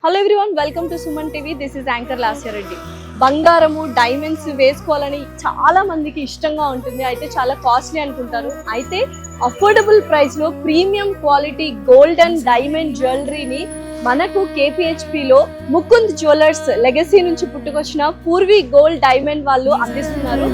Hello everyone, welcome to Suman TV. This is anchor Lasya Reddy. బంగారము, diamonds వేసుకోవాలని చాలా మందికి ఇష్టంగా ఉంటుంది. అయితే చాలా కాస్ట్లీ అనుకుంటారు. అయితే అఫోర్డబుల్ ప్రైస్ లో premium quality gold and diamond జ్యువెలరీని మనకు KPHPలో ముకుంద్ జ్యువెలర్స్ లెగసీ నుంచి పుట్టుకొచ్చిన పూర్వీ గోల్డ్ డైమండ్ వాళ్ళు అందిస్తున్నారు.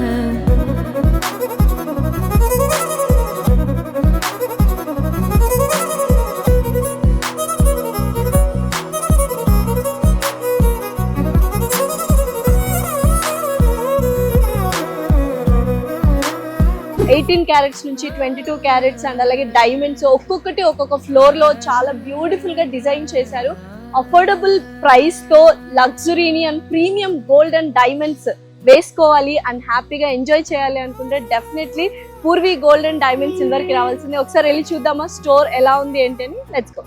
18 క్యారెట్స్ నుంచి 22 క్యారెట్స్ అండ్ అలాగే డైమండ్స్ ఒక్కొక్కటి ఒక్కొక్క ఫ్లోర్ లో చాలా బ్యూటిఫుల్ గా డిజైన్ చేశారు. అఫోర్డబుల్ ప్రైస్ తో లగ్జరీని and premium gold and diamonds వేసుకోవాలి అండ్ హ్యాపీగా ఎంజాయ్ చేయాలి అనుకుంటే definitely Purvi gold and diamond silver కి రావాల్సింది. ఒకసారి వెళ్ళి చూద్దామా స్టోర్ ఎలా ఉంది ఏంటని. Let's go.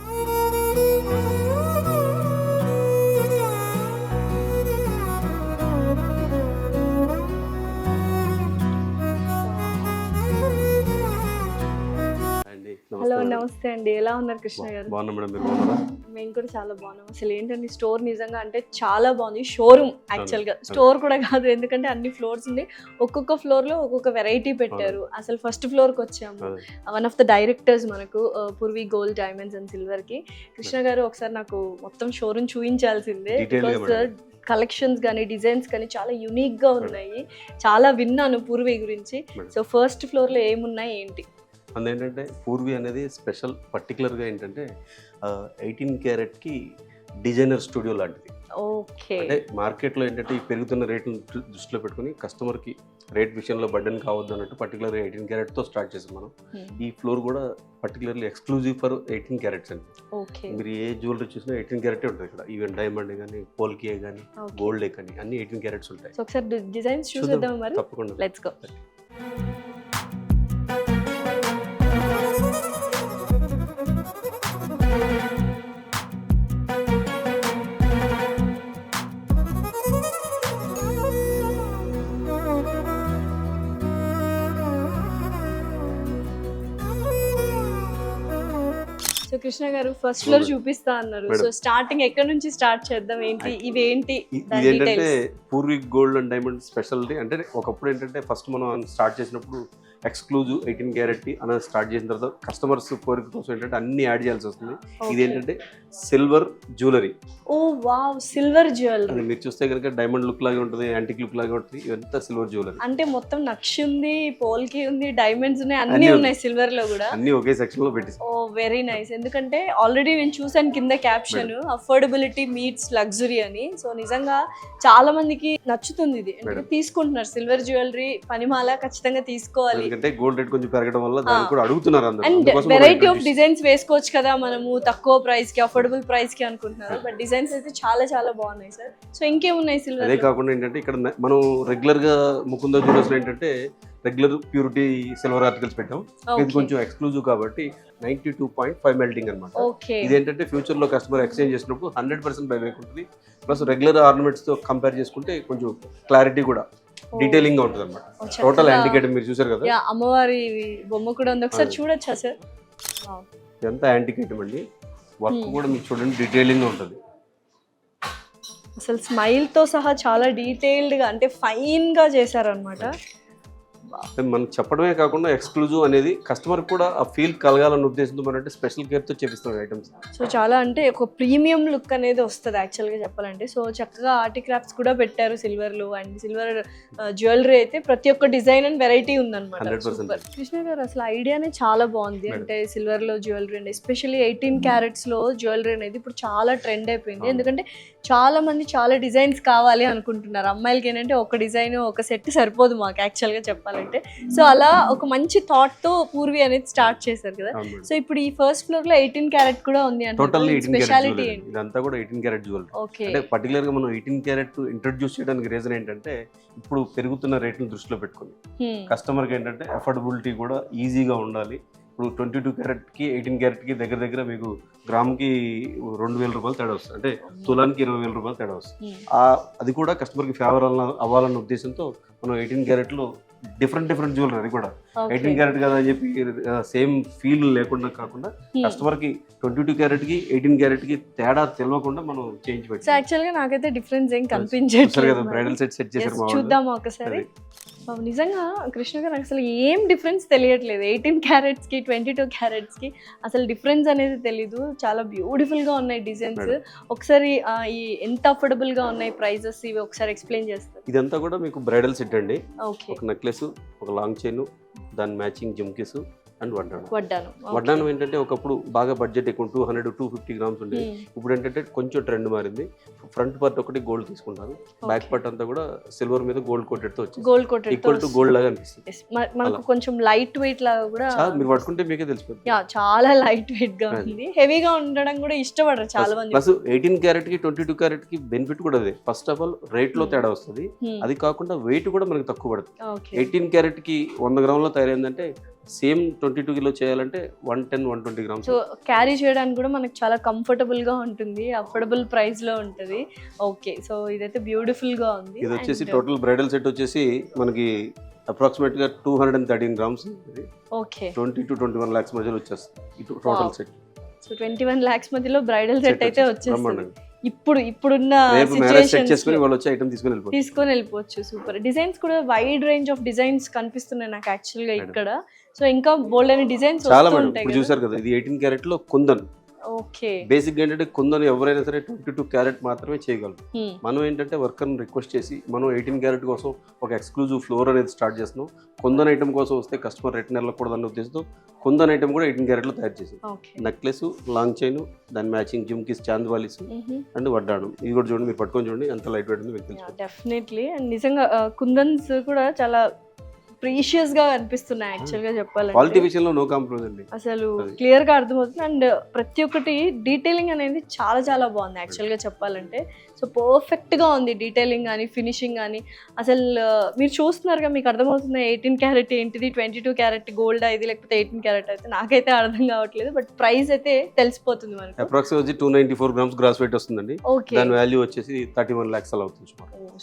హలో, నమస్తే అండి. ఎలా ఉన్నారు కృష్ణ గారు? మేము కూడా చాలా బాగున్నాం. అసలు ఏంటండి స్టోర్ నిజంగా అంటే చాలా బాగుంది. షోరూమ్ యాక్చువల్ గా, స్టోర్ కూడా కాదు, ఎందుకంటే అన్ని ఫ్లోర్స్ ఉంది. ఒక్కొక్క ఫ్లోర్ లో ఒక్కొక్క వెరైటీ పెట్టారు. అసలు ఫస్ట్ ఫ్లోర్ కి వచ్చాము. వన్ ఆఫ్ ద డైరెక్టర్స్ మనకు Purvi gold diamonds and silver కి. కృష్ణ గారు ఒకసారి నాకు మొత్తం షోరూమ్ చూపించాల్సిందే. బికాస్ కలెక్షన్స్ కానీ డిజైన్స్ కానీ చాలా యూనిక్ గా ఉన్నాయి. చాలా విన్నాను పూర్వీ గురించి. సో ఫస్ట్ ఫ్లోర్ లో ఏమున్నాయి ఏంటి? అదేంటంటే పూర్వీ అనేది స్పెషల్ పర్టికులర్గా ఏంటంటే 18 క్యారెట్కి డిజైనర్ స్టూడియో లాంటిది. ఓకే. అంటే మార్కెట్లో ఏంటంటే ఈ పెరుగుతున్న రేట్లను దృష్టిలో పెట్టుకుని కస్టమర్కి రేట్ విషయంలో బర్డెన్ కావద్దు అన్నట్టు పర్టికులర్గా 18 క్యారెట్తో స్టార్ట్ చేసాం మనం. ఈ ఫ్లోర్ కూడా పర్టికులర్లీ ఎక్స్క్లూజివ్ ఫర్ 18 క్యారెట్స్ అండి. మీరు ఏ జ్యువెలరీ చూసినా 18 క్యారెటే ఉంటుంది ఇక్కడ. ఈవెన్ డైమండ్ కానీ, పోల్కే కానీ, గోల్డే కానీ అన్ని 18 క్యారెట్స్ ఉంటాయి. ఒకసారి డిజైన్స్ చూసేద్దాం మరి. తప్పకుండా. Let's go. సో కృష్ణ గారు ఫస్ట్ ఫ్లోర్ చూపిస్తా అన్నారు. సో స్టార్టింగ్ ఎక్కడి నుంచి స్టార్ట్ చేద్దాం? ఏంటి ఇవేంటి? ఇదేంటంటే Purvi gold and diamond speciality. అంటే ఒకప్పుడు ఏంటంటే ఫస్ట్ మనం స్టార్ట్ చేసినప్పుడు ఎక్స్క్లూజివ్ 18 క్యారెట్ అనేది స్టార్ట్ చేసిన తర్వాత కస్టమర్స్ కోరిక కోసం ఏంటంటే అన్ని యాడ్ చేయాల్సి వస్తుంది. ఇదేంటంటే సిల్వర్ జ్యువెలరీ. ఓ వావ్, సిల్వర్ జ్యువెలరీ. మీరు చూస్తే కనుక డైమండ్ లుక్ లాగా ఉంటుంది, యాంటిక్ లుక్ లాగా ఉంటుంది. ఇదంతా సిల్వర్ జ్యువెలరీ. అంటే మొత్తం నక్షి ఉంది, పోల్కి ఉంది, డైమండ్స్ ఉన్నాయి, అన్ని ఉన్నాయి సిల్వర్ లో కూడా. అన్ని ఒకే సెక్షన్ లో పెట్టేసి. ఓ వెరీ నైస్. ఎందుకంటే ఆల్రెడీ నేను చూసాను కింద క్యాప్షన్ అఫోర్డబిలిటీ మీట్స్ లగ్జరీ అని. సో నిజంగా చాలా మందికి నచ్చుతుంది ఇది. తీసుకుంటున్నారు సిల్వర్ జ్యువెలరీ, పనిమాల ఖచ్చితంగా తీసుకోవాలి. ఎందుకంటే గోల్డ్ రేట్ కొంచెం పెరగడం వల్ల దానికి కూడా అడుగుతున్నారు అందరూ. అండ్ వెరైటీ ఆఫ్ డిజైన్స్ వేసుకోవచ్చు కదా మనము తక్కువ ప్రైస్ కి, అఫోర్డబుల్ ప్రైస్ కి అనుకుంటున్నారు. బట్ డిజైన్స్ అయితే చాలా చాలా బాగున్నాయి సార్. సో ఇంకేమున్నాయి సిల్వర్? అదే కాకుండా ఏంటంటే ఇక్కడ మనం రెగ్యులర్ గా ముకుంద జ్యువెలర్స్ ఏంటంటే రెగ్యులర్ ప్యూరిటీ సిల్వర్ ఆర్టికల్స్ పెట్టాం. ఇది కొంచెం ఎక్స్క్లూజివ్ కాబట్టి 92.5 మెల్టింగ్ అనమాట. ఇదేంటంటే ఫ్యూచర్ లో కస్టమర్ ఎక్స్చేంజ్ చేసినప్పుడు 100% బైబ్యాక్ ఉంటుంది. ప్లస్ రెగ్యులర్ ఆర్నమెంట్స్ తో కంపేర్ చేసుకుంటే కొంచెం క్లారిటీ కూడా డీటెయిలింగ్ గా ఉంటుంది అనమాట. టోటల్ యాంటిక్ ఐటమ్ మీరు చూసారు కదా, అమ్మవారి బొమ్మ కూడా ఉంది. ఒకసారి చూడొచ్చా సార్? ఇదంతా యాంటిక్ ఐటమ్ అండి. వర్క్ కూడా మీకు చూడండి డీటెయిలింగ్ గా ఉంటుంది. అసలు స్మైల్ తో సహా చాలా డీటెయిల్డ్ గా అంటే ఫైన్ గా చేశారనమాట. మనం చెప్పడమే కాకుండా ఎక్స్క్లూజివ్ అనేది కస్టమర్ కూడా ఆ ఫీల్ కలగాలన్న ఉద్దేశంతో మనం అంటే స్పెషల్ కేర్ తో చేపిస్తాం ఐటమ్స్. సో చాలా అంటే ఒక ప్రీమియం లుక్ అనేది వస్తుంది యాక్చువల్ గా చెప్పాలంటే. సో చక్కగా ఆర్టిక్రాఫ్ట్స్ కూడా పెట్టారు సిల్వర్ లో. అండ్ సిల్వర్ జ్యువెలరీ అయితే ప్రతి ఒక్క డిజైన్ అండ్ వెరైటీ ఉందన్నమాట. కృష్ణ గారు అసలు ఐడియానే చాలా బాగుంది. అంటే సిల్వర్ లో జ్యువెలరీ అండి, ఎస్పెషల్లీ 18 క్యారెట్స్ లో జ్యువెలరీ అనేది ఇప్పుడు చాలా ట్రెండ్ అయిపోయింది. ఎందుకంటే చాలా మంది చాలా డిజైన్స్ కావాలి అనుకుంటున్నారు. అమ్మాయిలకి ఏంటంటే ఒక డిజైన్ ఒక సెట్ సరిపోదు మాకు యాక్చువల్ గా చెప్పాలంటే. సో అలా ఒక మంచి థాట్ తో పూర్వీ అనేది స్టార్ట్ చేశారు కదా. సో ఇప్పుడు ఈ ఫస్ట్ ఫ్లోర్ లో 18 క్యారెట్ కూడా ఉంది అంటే స్పెషాలిటీ ఏంటి? ఇదంతా కూడా 18 క్యారెట్ జ్యువెలరీ. అంటే పర్టికులర్ గా మనం 18 క్యారెట్ ఇంట్రొడ్యూస్ చేయడానికి రీజన్ ఏంటంటే ఇప్పుడు పెరుగుతున్న రేట్లను దృష్టిలో పెట్టుకుని కస్టమర్ కి ఏంటంటే అఫోర్డబిలిటీ కూడా ఈజీగా ఉండాలి. ఇప్పుడు 22 క్యారెట్కి 18 క్యారెట్కి దగ్గర దగ్గర మీకు గ్రామ్కి 2,000 రూపాయలు తేడా వస్తుంది. అంటే తులానికి 20,000 రూపాయలు తేడా వస్తుంది. అది కూడా కస్టమర్కి ఫేవర్ అవ్వాలన్న ఉద్దేశంతో మనం 18 క్యారెట్లో డిఫరెంట్ జ్యువెలరీ, అది కూడా 18 క్యారెట్ కదా అని చెప్పి సేమ్ ఫీల్ లేకుండా కాకుండా కస్టమర్ కి 22 క్యారెట్ కి 18 క్యారెట్ కి తేడా తెలియకుండా మనం చేంజ్ సో పెట్టాం. యాక్చువల్ గా నాకైతే డిఫరెన్స్ ఏం కనిపించట్లేదు కదా బ్రైడల్ సెట్ చేశారు మా చూద్దాం ఒకసారి. నిజంగా కృష్ణ గారు నాకు అసలు ఏం డిఫరెన్స్ తెలియట్లేదు 18 క్యారెట్స్ కి 22 క్యారెట్స్ కి అసలు డిఫరెన్స్ అనేది తెలీదు. చాలా బ్యూటిఫుల్ గా ఉన్నాయి డిజైన్స్. ఒకసారి ఈ ఎంత అఫోర్డబుల్ గా ఉన్నాయి ప్రైజెస్ ఇవి ఒకసారి ఎక్స్ప్లెయిన్ చేస్తారు. ఇదంతా కూడా మీకు బ్రైడల్ సెట్ అండి. ఓకే, ఒక నెక్లెస్, ఒక లాంగ్ చైన్, దాని మ్యాచింగ్ జుమ్కీస్ అండ్ వడ్డానం. వడ్డానం ఏంటంటే ఒకప్పుడు బాగా బడ్జెట్ ఎక్కువ 200-250 గ్రామ్స్ ఉండేది. ఇప్పుడు ఏంటంటే కొంచెం ట్రెండ్ మారింది. ఫ్రంట్ పార్ట్ ఒకటి గోల్డ్ తీసుకుంటారు, బ్యాక్ పార్ట్ అంతా కూడా సిల్వర్ మీద గోల్డ్ కోటెడ్ తో వచ్చింది. Gold coated equal to gold లాగా అనిపిస్తుంది. మనకు కొంచెం లైట్ వెయిట్ లాగా కూడా మీరు పట్టుకుంటే మీకే తెలిసిపోతుంది. చాలా లైట్ వెయిట్ గా ఉంది. హెవీగా ఉండడం కూడా ఇష్టపడరు చాలా మంది. ప్లస్ 18 క్యారెట్ కి 22 క్యారెట్ కి బెనిఫిట్ కూడా అదే. ఫస్ట్ ఆఫ్ ఆల్ రేట్ లో తేడా వస్తుంది, అది కాకుండా వెయిట్ కూడా మనకి తక్కువ పడుతుంది. 18 క్యారెట్ కి 100 గ్రాముల తయారైందంటే సేమ్ 22 కిలో చేయాలంటే 110-120 గ్రామ్స్. సో క్యారీ చేయడానికి కూడా మనకు చాలా కంఫర్టబుల్ గా ఉంటుంది, అఫోర్డబుల్ ప్రైస్ లో ఉంటుంది. ఓకే, సో ఇదైతే బ్యూటిఫుల్ గా ఉంది. ఇది వచ్చేసి టోటల్ బ్రైడల్ సెట్ వచ్చేసి మనకి అప్రాక్సిమేట్ గా 213 గ్రామ్స్. ఓకే, 20-21 lakhs మధ్యలో వచ్చేస్తుంది టోటల్ సెట్. సో 21 lakhs మధ్యలో బ్రైడల్ సెట్ అయితే వచ్చేస్తుంది. ఇప్పుడున్న తీసుకొని వెళ్ళిపోవచ్చు. సూపర్ డిజైన్స్ కూడా వైడ్ రేంజ్ ఆఫ్ డిజైన్స్ కనిపిస్తున్నాయి నాకు యాక్చువల్ గా ఇక్కడ. సో ఇంకా బోల్డ్ అనే డిజైన్స్ ఉంటాయి. చూసారు కదా, ఇది 18 క్యారెట్ లో కుందన్. ఓకే, బేసిక్ ఏంటంటే కుందన్ ఎవరైనా సరే 22 క్యారెట్ మాత్రమే చేయగలరు. మనం ఏంటంటే వర్కర్ రిక్వెస్ట్ చేసి మనం 18 క్యారెట్ కోసం ఒక ఎక్స్క్లూజివ్ ఫ్లోర్ అనేది స్టార్ట్ చేస్తున్నాం. కుందన్ ఐటమ్ కోసం వస్తే కస్టమర్ రిటర్న్ వెళ్ళకూడదన్న ఉద్దేశంతో కుందన్ ఐటమ్ కూడా 18 క్యారెట్ లో తయారు చేసాం. నెక్లెస్, లాంగ్ చైన్, దాని మ్యాచింగ్ జుమ్కీస్, చాంద్వాలీస్ అండ్ వడ్డానం. ఇది కూడా చూడండి, మీరు పట్టుకొని చూడండి ఎంత లైట్ వెయిట్ ఉంది. డెఫినెట్లీ. అండ్ నిజంగా కుందన్స్ కూడా చాలా ప్రీషియస్ గా అనిపిస్తున్నాయి యాక్చువల్ గా చెప్పాలంటే. క్వాలిటీ విషయంలో నో కాంప్రమైజ్ అండి, అసలు క్లియర్ గా అర్థమవుతుంది. అండ్ ప్రతి ఒక్కటి డీటెయిలింగ్ అనేది చాలా చాలా బాగుంది యాక్చువల్ గా చెప్పాలంటే. సో పర్ఫెక్ట్ గా ఉంది డీటెయిలింగ్ కానీ ఫినిషింగ్ కానీ. అసలు మీరు చూస్తున్నారుగా, మీకు అర్థమవుతుంది 18 క్యారెట్ ఏంటిది, 22 క్యారెట్ గోల్డ్ ఇది లేకపోతే 18 క్యారెట్ అయితే నాకైతే అర్థం కావట్లేదు. బట్ ప్రైస్ అయితే తెలిసిపోతుంది మనకి. అప్రాక్సిమేట్లీ 294 గ్రామ్స్ గ్రాస్ వెయిట్ వస్తుందండి. దాని వాల్యూ వచ్చేసి 31 lakhs అలా అవుతుంది.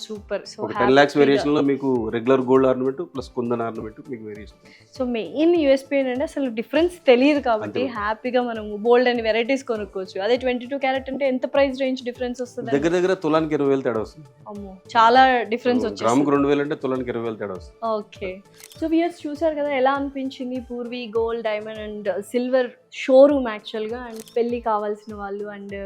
సూపర్. సో 10 lakhs వేరియేషన్ లో మీకు regular gold ornament plus kundan ornament మీకు వేరియేషన్. సో మెయిన్ యూఎస్పీ ఏంటంటే అసలు డిఫరెన్స్ తెలియదు కాబట్టి హ్యాపీగా మనం బోల్డ్ అని వెరైటీస్ కొనుక్కోవచ్చు. అదే 22 క్యారెట్ అంటే ఎంత ప్రైస్ రేంజ్ డిఫరెన్స్ వస్తుంది? దగ్గర తులానికి 20,000 తేడా వస్తుంది. అమ్మో, చాలా డిఫరెన్స్ వచ్చింది. గ్రాముకు 2,000 అంటే తులానికి 20,000 తేడా వస్తుంది. ఓకే, సో వ్యూయర్స్ చూసారు కదా ఎలా అనిపించింది Purvi gold, diamond and silver showroom actual గా. అండ్ పెళ్లి కావాల్సిన వాళ్ళు అండ్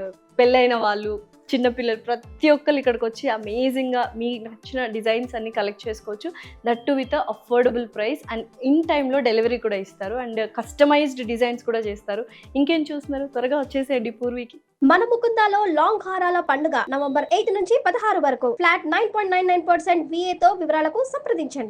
పెళ్ళైన వాళ్ళు, చిన్నపిల్లలు ప్రతి ఒక్కరు ఇక్కడికి వచ్చి అమేజింగ్గా మీకు నచ్చిన డిజైన్స్ అన్ని కలెక్ట్ చేసుకోవచ్చు. That to with affordable price. And in టైంలో డెలివరీ కూడా ఇస్తారు అండ్ కస్టమైజ్డ్ డిజైన్స్ కూడా చేస్తారు. ఇంకేం చూస్తున్నారు, త్వరగా వచ్చేసేయండి పూర్వీకి. మన ముకుందాలో లాంగ్ హారాల పండుగ November 8 నుంచి 16 వరకు ఫ్లాట్ 9.99% VA తో వివరాలకు సంప్రదించండి.